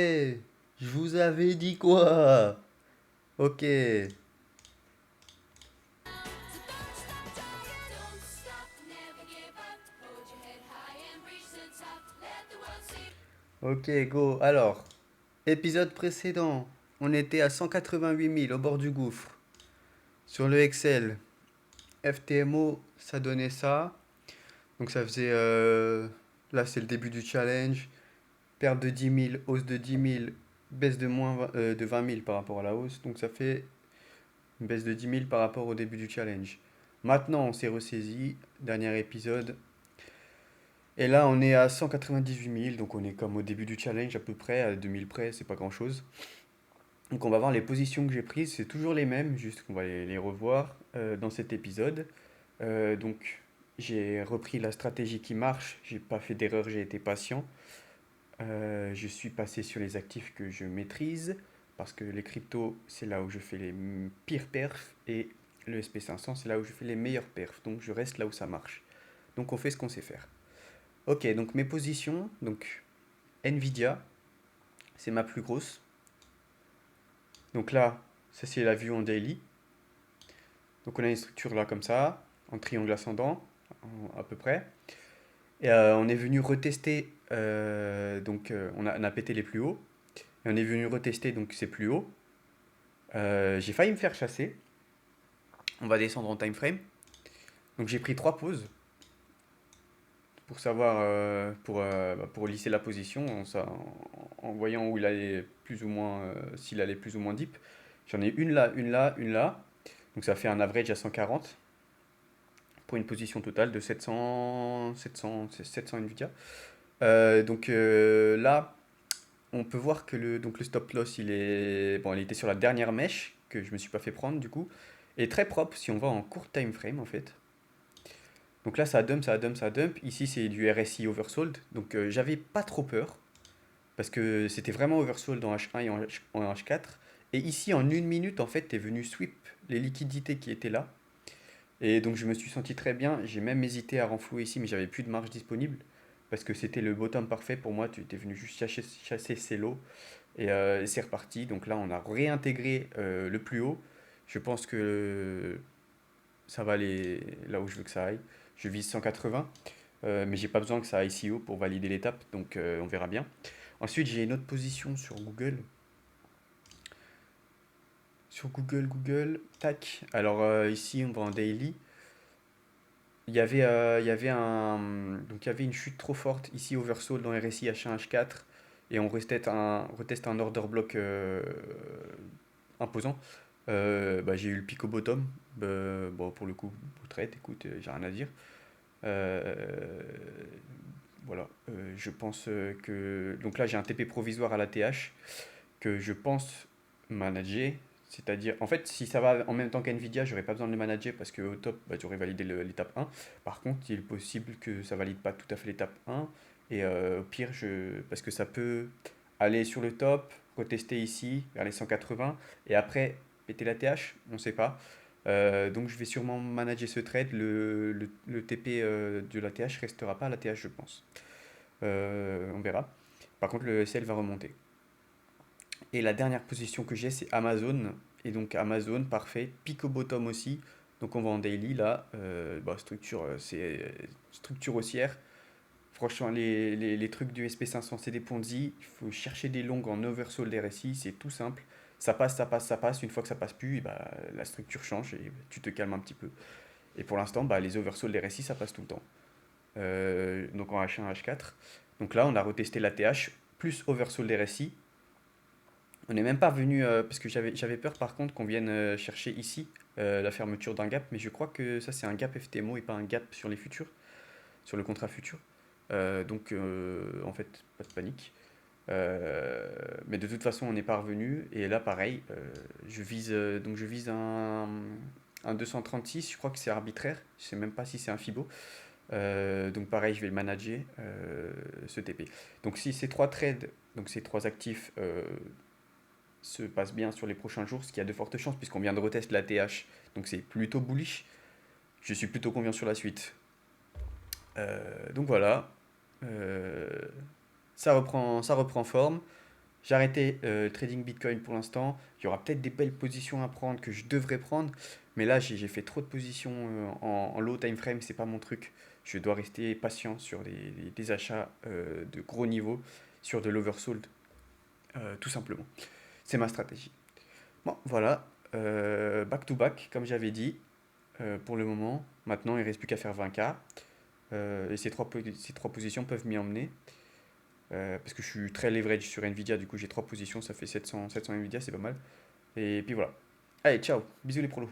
Eh, je vous avais dit quoi? Ok. Ok, go. Alors, épisode précédent, on était à 188 000 au bord du gouffre. Sur le Excel, FTMO, ça donnait ça. Donc ça faisait... là, c'est le début du challenge. Perte de 10 000, hausse de 10 000, baisse de, de 20 000 par rapport à la hausse. Donc ça fait une baisse de 10 000 par rapport au début du challenge. Maintenant, on s'est ressaisi. Dernier épisode. Et là, on est à 198 000, donc on est comme au début du challenge à peu près, à 2000 près, c'est pas grand-chose. Donc on va voir les positions que j'ai prises, c'est toujours les mêmes, juste qu'on va les revoir dans cet épisode. Donc j'ai repris la stratégie qui marche, j'ai pas fait d'erreur, j'ai été patient. Je suis passé sur les actifs que je maîtrise, parce que les cryptos, c'est là où je fais les pires perfs, et le SP500, c'est là où je fais les meilleurs perfs. Donc je reste là où ça marche. Donc on fait ce qu'on sait faire. Ok, donc mes positions, donc Nvidia, c'est ma plus grosse. Donc là, ça c'est la vue en daily. Donc on a une structure là comme ça, en triangle ascendant, à peu près. Et on est venu retester, on a pété les plus hauts. Et on est venu retester donc c'est plus haut. J'ai failli me faire chasser. On va descendre en time frame. Donc j'ai pris trois pauses pour savoir, pour lisser la position en voyant où il allait plus ou moins, s'il allait plus ou moins deep. J'en ai une là, une là, une là. Donc ça fait un average à 140 pour une position totale de 700 Nvidia. Là, on peut voir que le stop loss, il était sur la dernière mèche que je me suis pas fait prendre du coup. Et très propre si on va en court time frame en fait. Donc là, ça dump, ça dump, ça dump. Ici, c'est du RSI oversold. Donc j'avais pas trop peur parce que c'était vraiment oversold en H1 et en H4. Et ici, en une minute, en fait, t'es venu sweep les liquidités qui étaient là. Et donc je me suis senti très bien. J'ai même hésité à renflouer ici, mais j'avais plus de marge disponible. Parce que c'était le bottom parfait pour moi. Tu étais venu juste chasser ces lots. Et c'est reparti. Donc là, on a réintégré le plus haut. Je pense que ça va aller là où je veux que ça aille. Je vise 180. Mais j'ai pas besoin que ça aille si haut pour valider l'étape. Donc on verra bien. Ensuite, j'ai une autre position sur Google. Sur Google, tac. Alors ici, on va en daily. Il y avait une chute trop forte ici, oversold dans RSI H1, H4, et on reteste un order block imposant. J'ai eu le pic au bottom. Bon, pour le coup, vous traite, écoute, j'ai rien à dire. Euh, voilà, je pense que. Donc là, j'ai un TP provisoire à la TH que je pense manager. C'est-à-dire, en fait, si ça va en même temps qu'NVIDIA, j'aurais pas besoin de le manager parce qu'au top, j'aurais validé l'étape 1. Par contre, il est possible que ça valide pas tout à fait l'étape 1. Et au pire, parce que ça peut aller sur le top, retester ici, vers les 180, et après péter la TH, on ne sait pas. Donc je vais sûrement manager ce trade. Le TP de la TH restera pas à la TH, je pense. On verra. Par contre, le SL va remonter. Et la dernière position que j'ai, c'est Amazon. Et donc Amazon, parfait. Pic au bottom aussi. Donc on va en daily là. Structure, c'est structure haussière. Franchement, les trucs du SP500, c'est des Ponzi. Il faut chercher des longues en oversold RSI. C'est tout simple. Ça passe, ça passe, ça passe. Une fois que ça passe plus, et bah, la structure change et tu te calmes un petit peu. Et pour l'instant, bah, les oversold RSI, ça passe tout le temps. Donc en H1, H4. Donc là, on a retesté la TH plus oversold RSI. On n'est même pas venu, parce que j'avais peur par contre qu'on vienne chercher ici la fermeture d'un gap, mais je crois que ça c'est un gap FTMO et pas un gap sur les futurs, sur le contrat futur. En fait, pas de panique. Mais de toute façon, on n'est pas revenu. Et là, pareil, je vise un 236. Je crois que c'est arbitraire. Je sais même pas si c'est un Fibo. Donc pareil, je vais le manager ce TP. Donc si ces trois trades, donc ces trois actifs se passe bien sur les prochains jours, ce qui a de fortes chances puisqu'on vient de retester la TH. Donc c'est plutôt bullish. Je suis plutôt confiant sur la suite. Donc voilà. Euh, ça reprend forme. J'ai arrêté trading Bitcoin pour l'instant. Il y aura peut-être des belles positions à prendre que je devrais prendre. Mais là, j'ai fait trop de positions en low time frame. C'est pas mon truc. Je dois rester patient sur des achats de gros niveaux, sur de l'oversold, tout simplement. C'est ma stratégie. Bon, voilà. Back to back, comme j'avais dit, pour le moment. Maintenant, il ne reste plus qu'à faire 20K. Et ces trois positions peuvent m'y emmener. Parce que je suis très leverage sur Nvidia, du coup j'ai trois positions, ça fait 700 Nvidia, c'est pas mal. Et puis voilà. Allez, ciao, bisous les prolos.